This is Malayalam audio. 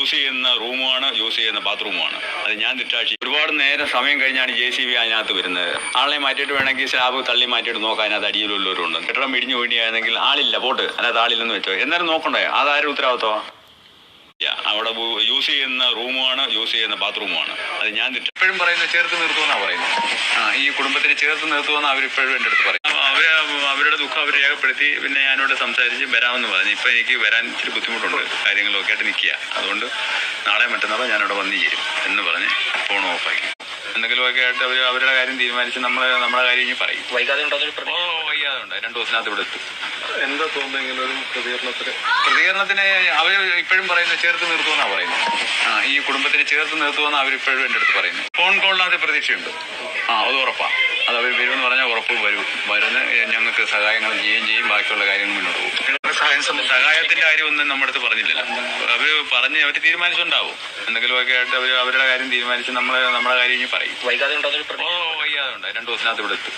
യൂസ് ചെയ്യുന്ന റൂമാണ്, യൂസ് ചെയ്യുന്ന ബാത്റൂമാണ്. അത് ഞാൻ ദിറ്റാക്ഷി. ഒരുപാട് നേരം സമയം കഴിഞ്ഞാണ് JCB അതിനകത്ത് വരുന്നത്. ആളെ മാറ്റിയിട്ട് വേണമെങ്കിൽ സ്ലാബ് തള്ളി മാറ്റിയിട്ട് നോക്കാം. അതിനകത്ത് അടിയിലുള്ളവരുണ്ട്. കെട്ടിടം ഇടിഞ്ഞു വീണിയാണെങ്കിൽ ആളില്ല, പോട്ട് അതിനകത്ത് ആളില്ലെന്ന് വെച്ചോ. എന്നാലും നോക്കണ്ടേ? അതാരും ഉത്തരവാദിത്വം. അവിടെ യൂസ് ചെയ്യുന്ന റൂമാണ്, യൂസ് ചെയ്യുന്ന ബാത്റൂമാണ്. അത് ഞാൻ ഇപ്പോഴും പറയുന്നത് ചേർത്ത് നിർത്തുമെന്നാണ് പറയുന്നത്. ഈ കുടുംബത്തിന് ചേർത്ത് നിർത്തുമെന്ന് അവരിപ്പോഴും എൻ്റെ അടുത്ത് പറയും. അവരുടെ ദുഃഖം അവർ രേഖപ്പെടുത്തി. പിന്നെ ഞാനോട് സംസാരിച്ച് വരാമെന്ന് പറഞ്ഞു. ഇപ്പം എനിക്ക് വരാൻ ഇച്ചിരി ബുദ്ധിമുട്ടുണ്ട്, കാര്യങ്ങളൊക്കെ ആയിട്ട് നിൽക്കുക. അതുകൊണ്ട് നാളെ മറ്റന്നാളോ ഞാനവിടെ വന്നു ചേരും എന്ന് പറഞ്ഞ് ഫോൺ ഓഫാക്കി. എന്തെങ്കിലുമൊക്കെ ആയിട്ട് അവരുടെ കാര്യം തീരുമാനിച്ച് നമ്മളെ കാര്യം ഇനി പറയും. വൈകാതെ ഉണ്ട്. 2 ദിവസത്തിനകത്ത് ഇവിടെ എത്തും. എന്താ തോന്നുന്നെങ്കിലും ഒരു പ്രതികരണത്തിന് അവർ ഇപ്പോഴും പറയുന്നത് ചേർത്ത് നിർത്തുമെന്നാണ് പറയുന്നത്. ഈ കുടുംബത്തിന് ചേർത്ത് നിർത്തുമെന്ന് അവരിപ്പോഴും എൻ്റെ അടുത്ത് പറയുന്നത്. ഫോൺ കോളിനകത്ത് പ്രതീക്ഷയുണ്ട്. അത് ഉറപ്പാണ്. അത് അവർ വരുമെന്ന് പറഞ്ഞാൽ ഉറപ്പ് വരുന്ന ഞങ്ങൾക്ക് സഹായങ്ങൾ ചെയ്യും. ബാക്കിയുള്ള കാര്യങ്ങൾ മുന്നോട്ട് പോകും. സഹായത്തിന്റെ കാര്യമൊന്നും നമ്മുടെ അടുത്ത് പറഞ്ഞില്ലല്ലോ. അവർ തീരുമാനിച്ചുണ്ടാവും. എന്തെങ്കിലുമൊക്കെ ആയിട്ട് അവരുടെ കാര്യം തീരുമാനിച്ച് നമ്മളെ കാര്യം ഇനി പറയും. വൈകാതെ ഉണ്ട്. 2 ദിവസത്തിനകത്ത് ഇവിടെ എത്തും.